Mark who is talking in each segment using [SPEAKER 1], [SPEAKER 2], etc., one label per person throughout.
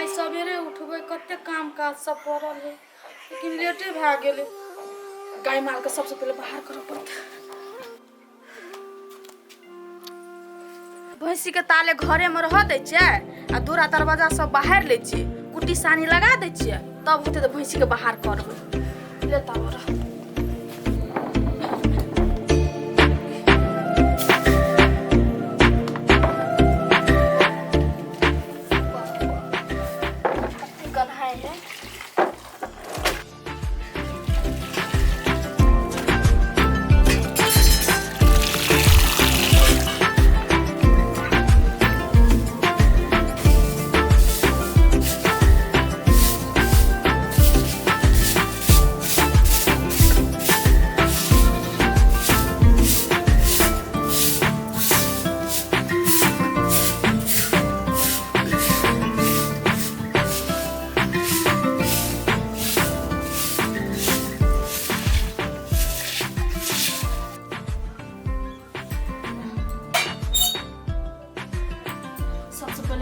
[SPEAKER 1] सवेरे उठबे कते काम काज सब पड़ल है, लेकिन लेटे भए गेले। गाय माल के सबसे पहले बाहर करऽ पड़त। भैंसी के ताले घरे में रह दै छियै आ दूरा दरवाजा सब बाहर ले छियै, कुट्टी सानी लगा दै छियै, तब होते तो भैंसी के बाहर करबै। ले तावरा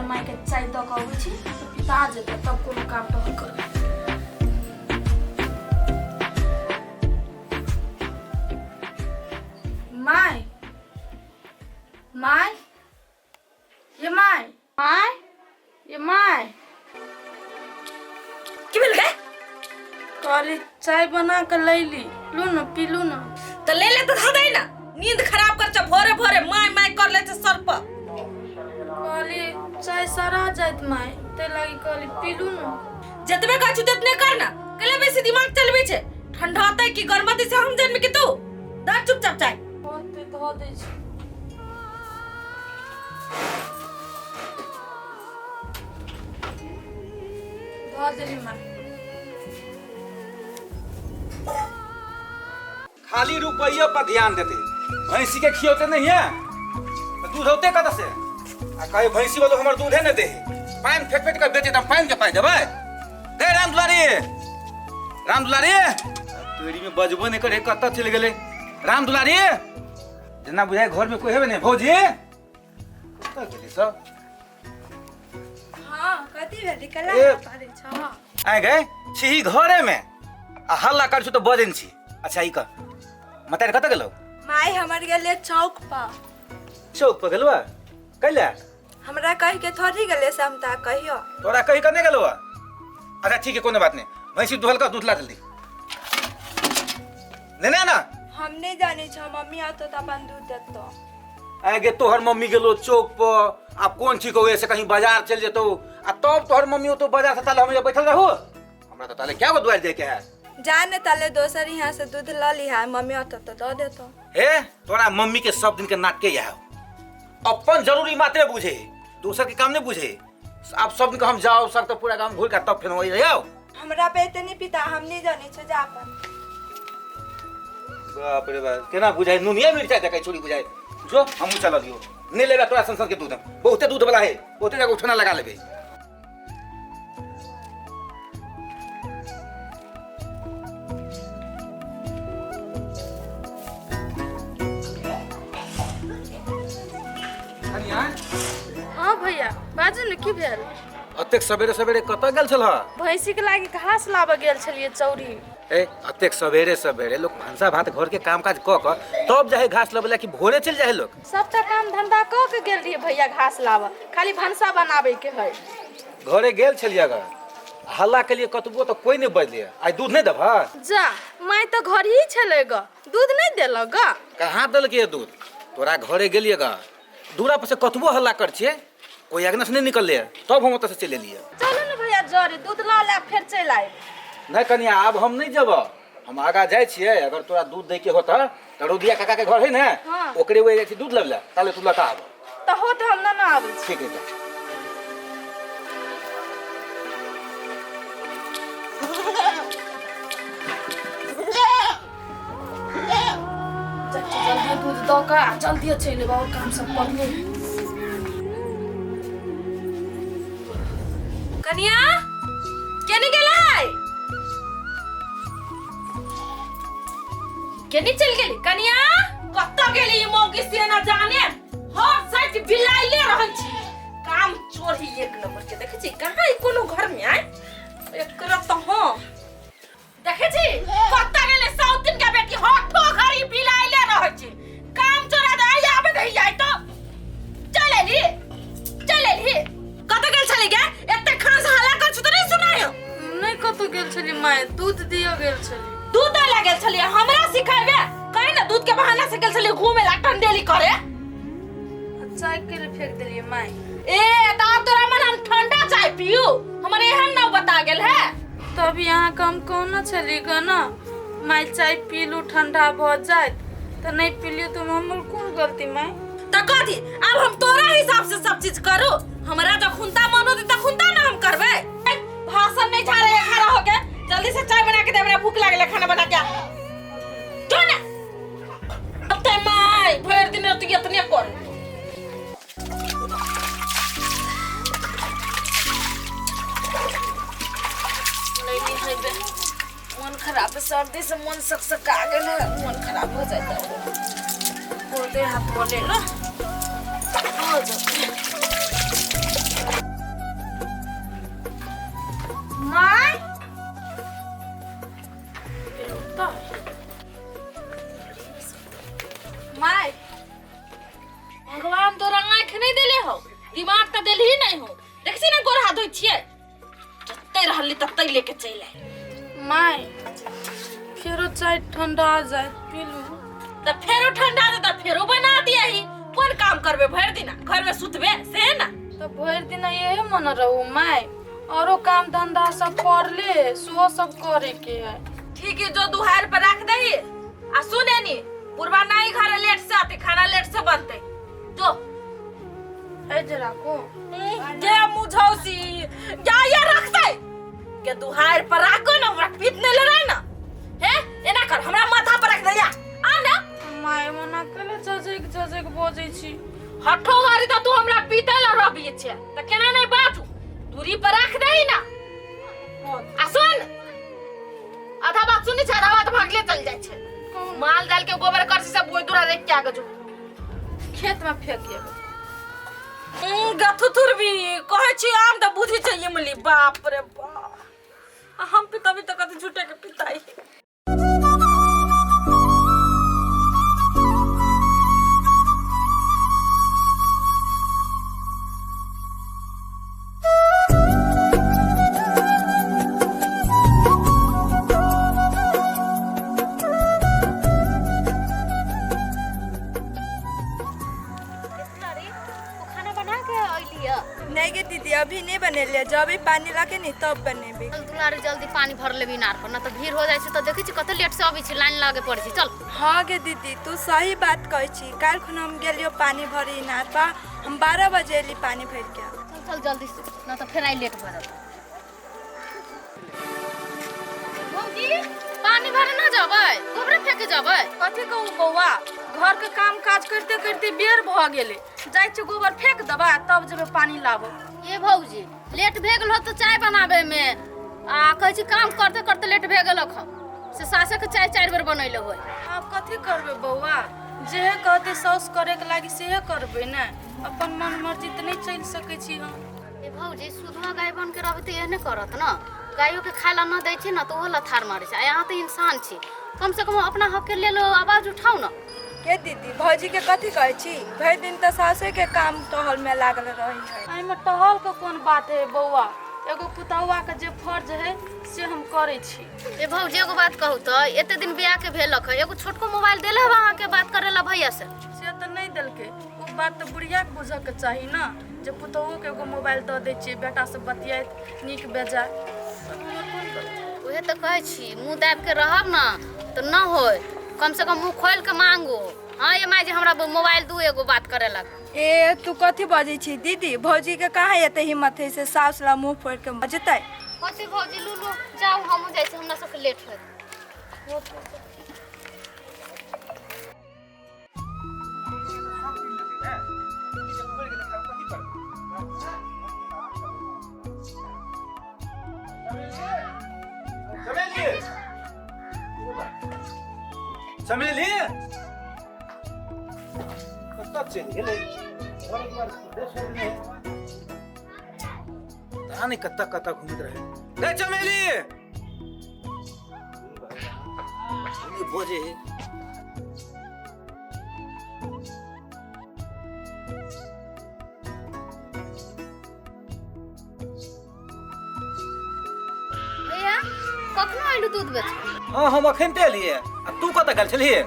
[SPEAKER 1] माय के चाय दऽ कऽ अबै छी, पिता जेतै तब कोनो काम टहल करबै। माय माय ये माय माय ये माय
[SPEAKER 2] की भेल गे?
[SPEAKER 1] कहली चाय बना के लैली, लू न पी लू न।
[SPEAKER 2] तो ले ले तो धा दे ना, नींद खराब कर छ भोरे भोरे माय माय कर ले छ सर पर।
[SPEAKER 1] कहली चाय सरा जात माय, ते लागी कहली पी लू न।
[SPEAKER 2] जतबे कहै छु ततने कर ना, कले बेसी दिमाग चलबे छे। ठंडा होतै कि गर्मी से हम जन्म के तू दा चुपचाप चाय
[SPEAKER 1] होते धो दे छी। धो देली माय।
[SPEAKER 3] खाली रुपये पर ध्यान देते, भैंसी के खियोते नहीं है, दूध होते कत से? आ कहे भैंसी वालों हमार दूध है न दे, पान फेंक फेंक कर बेचे तब पान के पाए देबे। दे राम दुलारी तोरी में बजबो नहीं करे, कत चल गेले राम दुलारी? जना बुझाए घर में कोई है नहीं भौजी, कत गेले सब?
[SPEAKER 1] हां कथि भेली कला पारे छ।
[SPEAKER 3] आ गए छी घरे में आ हल्ला कर छु तो बजन छी। अच्छा ई का मतार कत गेलो?
[SPEAKER 1] माय हमर गेले चौक पर।
[SPEAKER 3] चौक पर गेलवा कैला?
[SPEAKER 1] हमरा कह के थोड़ी गेले समता कहियो।
[SPEAKER 3] तोरा कही करने गेलवा? अच्छा ठीक है कोनो बात नहीं, भैंसी दुहल का दूध ला जल्दी। लेने ना
[SPEAKER 1] हम नहीं जाने छ, मम्मी आतो त अपन दूध देतो।
[SPEAKER 3] आगे तोहर मम्मी गेलो चौक पर, आप कौन ठीक हो ऐसे कहीं बाजार चल जेतो आ तब तोहर मम्मी तो बाजार से ताले हम बैठल रहू। हमरा तो ताले क्या दुआर दे के है?
[SPEAKER 1] जाने ताले दोसर यहाँ से दूध ल लिहा, मम्मी आतो तो दे देतो।
[SPEAKER 3] हे तोरा मम्मी के सब दिन के नाक के यह अपन जरूरी मात्रे बुझे, दूसर के काम नहीं बुझे। आप सब दिन हम जाओ सब तो पूरा काम भूल कर तब फिर वही रहो।
[SPEAKER 1] हमरा पे इतनी पिता हम नहीं जाने छ जा अपन।
[SPEAKER 3] बाप रे बाप केना बुझाई, नुनिया मिर्चा देखाई छोड़ी बुझाई। जो हम चल लियो नहीं लेगा तोरा संसद के दूध, बहुते दूध वाला है, बहुते जगह उठना लगा लेबे।
[SPEAKER 1] हां भैया बाजू न की भेल?
[SPEAKER 3] अतेक सवेरे सवेरे कत गेल छल?
[SPEAKER 1] भैंसी के लागी घास लाबे गेल छलिए चौरी।
[SPEAKER 3] ए अतेक सवेरे सवेरे लोग भंसा भात घर के काम काज क क तब जाए घास लबेला कि भोरे चल जाए लोग?
[SPEAKER 1] सबटा काम धंधा क के गेल रहिए भैया घास लाबे, खाली भंसा बनावे के है।
[SPEAKER 3] घरे गेल छलिए ग, हल्ला के लिए कतबो तो कोई नहीं बजलिए। आई दूध नहीं देबा?
[SPEAKER 1] जा माय तो घर ही छले ग, दूध नहीं देल ग।
[SPEAKER 3] कहां दल के दूध? तोरा घरे गेलिए ग, दूरा पर से कतबो हल्ला कर छिए, कोई आगना से नहीं निकलले, तब हम ओत से चले लिए।
[SPEAKER 1] चलो न भैया जरे दूध ला ले फिर चल आए।
[SPEAKER 3] नहीं कनिया अब हम नहीं जब, हम आगा जाए छिए। अगर तोरा दूध दे के होता त रोदिया काका के घर है ना,
[SPEAKER 1] हाँ।
[SPEAKER 3] ओकरे वे जाई दूध लबला, ताले तू लता आब।
[SPEAKER 1] तो होत हम ना आवे।
[SPEAKER 3] ठीक है जा।
[SPEAKER 1] जल्दी दूध दो का जल्दी चले बाबू काम सब कर ले।
[SPEAKER 2] कनिया केने गेलै? केनी चल गेली कनिया कत्ता गेली ई मौगी से ना जाने हर साइड बिलाइले रहल छी काम चोरी एक नंबर के देखे छी कहां ई कोनो घर में आय एकरा त हां देखे छी कत्ता गेले साउथ दिन के बेटी हठो घरी बिलाइले रहै छी काम चोरा दे आबे दे जाय तो चलेली कत गेल छली गे एते खास हल्ला कर छ त नहीं सुनायो
[SPEAKER 1] नहीं कतो गेल छली माय दूध दियो गेल छली
[SPEAKER 2] दूध ला गेल छली हमरा सिखाबे कहि ना दूध के बहाना से गेल छली घूमे ला टंडेली करे
[SPEAKER 1] चाय के लिए फेंक देलिए माय
[SPEAKER 2] ए ता तोरा मन हम ठंडा चाय पियो हमरे एहन ना बता गेल है
[SPEAKER 1] तब यहाँ कम कौन छली गना माय चाय पी लू ठंडा भ जाए तो नहीं पी लियो तो हमर कौन गलती माय
[SPEAKER 2] त कथी अब हम तोरा हिसाब से सब चीज करू हमरा तो खुनता मन होती त खुनता ना हम करबे भाषण नहीं छा रहे खड़ा हो के जल्दी से चाय बना के दे हमरा भूख लागले खाना बना के जो ना अब ते माय भर दिन तू इतने कर
[SPEAKER 1] नहीं है बे मन खराब है सर्दी से मन सकसका गेल है मन खराब हो जाता है वो दे हाथ बोले लो हो जाता माय माय
[SPEAKER 2] भगवान तोरा आँख नहीं देले हो दिमाग त देली ही नहीं हो देखसी ना गोर हाथ धोइ छिए जत्ते रहली तत्ते लेके चल आए
[SPEAKER 1] माय फेरो चाय ठंडा आ जाए पी लू
[SPEAKER 2] त फेरो ठंडा दे त फेरो बना दिया ही कौन काम करबे भर दिन घर में सुतबे से ना
[SPEAKER 1] तो भर दिन यही मन रहू माय औरो काम धंधा सब कर ले सो सब करे के है
[SPEAKER 2] ठीक है जो दुहार पर रख दही आ सुने नी पूर्वा नहीं घर लेट से आते खाना लेट से बनते जो
[SPEAKER 1] है जरा को
[SPEAKER 2] के मुझौसी क्या ये रख दे के दुहार पर रखो ना हमरा पीटने ले रहा ना है एना कर हमरा माथा पर रख दे या आ ना
[SPEAKER 1] माय मना कले जजेक बोजै छी
[SPEAKER 2] हठो गारी त तू हमरा पीटे ला रबी छे त केना नहीं बाजू दूरी पर रख दही ना आ सुन आधा बात सुनी छ आधा बात भागले चल जाय छे माल डाल के गोबर कर से सब कोई दूरा देख के आगे जो
[SPEAKER 1] खेत में फेंकिए
[SPEAKER 2] गथुथुर भी कहे छी आम त बुद्धि चाहिए मिली बाप रे बाप हम पिता भी तो कत झूठे के पिताई
[SPEAKER 4] नहीं गे दीदी अभी नहीं बनेलिए जब भी पानी रखे नहीं तब बनेबे
[SPEAKER 5] दुलारे जल्दी पानी भर लेबी इनार पर ना तो भीड़ हो जाए तो देखी छी कते लेट से अभी छी लाइन लगे पड़े छी चल
[SPEAKER 4] हाँ गे दीदी तू सही बात कही छी काल खुन हम गेलियो पानी भरी इनार पर हम 12 बजे एली पानी भर के
[SPEAKER 5] चल चल जल्दी से ना तो फिर आई लेट हो जाता भौजी पानी भरे ना जाबे गोबरे फेंके जाबे
[SPEAKER 1] कथी कहू बौआ घर के काम काज करते करते बेर भ गेले जाय छ गोबर फेंक दबा तब जेबे पानी लाबो
[SPEAKER 5] ये भौजी लेट भे गेल हो तो चाय बनाबे में आ कह छी काम करते करते लेट भे गेल हो से सासे के चाय 4 बेर बनैले होय
[SPEAKER 1] अब कथी करबे बौआ जे कहते सौस करे के लागी से करबे ना अपन मन मर्जी त नहीं चल सकै छी हम
[SPEAKER 5] ए भौजी सुधवा गाय बन के रहबे त एहने करत ना गायों के खाइला न दै छी ना तो ओला थार मारे छै यहाँ तो इंसान छी कम से कम अपना हक के लेल आवाज उठाओ ना
[SPEAKER 4] के दीदी भौजी के कथी कहे छी भर दिन तो सासे के काम टहल में लागल रही है
[SPEAKER 1] आई में टहल के कोन बात है बौआ एगो पुतौआ के जे फर्ज है से हम करे छी
[SPEAKER 5] ए भौजी एगो बात कहू तो एते दिन बियाह के भेलक है एगो छोटको मोबाइल देले वहां के बात करेला भैया से
[SPEAKER 1] तो नहीं देलके वो बात तो बुढ़िया के बुझे के चाहिए ना जे पुतौओ के एगो मोबाइल द दै छी बेटा से बतियात नीक बेजा
[SPEAKER 5] ओहे तो कहे छी मुंह दाब के रहब ना तो न होय कम से कम मुंह खोल के मांगो हां ये माई जे हमरा मोबाइल दू एगो बात करेला
[SPEAKER 4] ए तू कथी बजे छी दीदी भौजी के कहा एते हिम्मत है से सास ला मुंह फोड़ के बजतै
[SPEAKER 5] कथी भौजी लुलु जाओ हम जाय छी हमरा सब लेट हो
[SPEAKER 3] चमेली कतऽ चलि गेलै घर दुआर देश में पता नहीं कतऽ घूमत रहे रे चमेली भोजे
[SPEAKER 5] भैया कखनो आइलू दूध बेच
[SPEAKER 3] हाँ हम अखन ते एलियै आ तू कतऽ गेल छलियै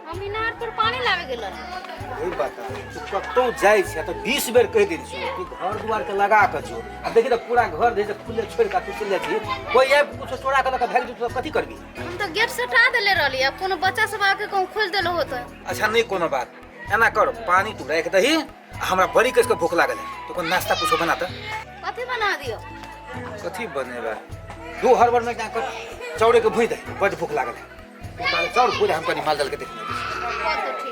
[SPEAKER 5] हम इनार पर पानी लावे गेल
[SPEAKER 3] वही बात है तू कतौ जाइ छै तऽ 20 बेर कहि दै छी तू घर दुआर के लगा के जो आ देखि तऽ पूरा घर जे खुले छोड़ के तू चल जाइ छी कोई आबि कुछ चोरा के लके भाग जेतौ कथि करबी
[SPEAKER 5] हम तो गेट से हटा देले रहली अब कोनो बच्चा सब आके कहूं खोल देलो होत
[SPEAKER 3] अच्छा नहीं कोनो बात एना कर पानी तू राख दही आ हमरा बड़ी कस के भूख लागल है तो कोन नाश्ता कुछ बना त
[SPEAKER 5] कथि बना दियो
[SPEAKER 3] कथि बनेबा दो हरबर में जाकर चौड़े के भूइ दे बड़ भूख लागल है तो चाउर भूज हम कनी माल दल के देखने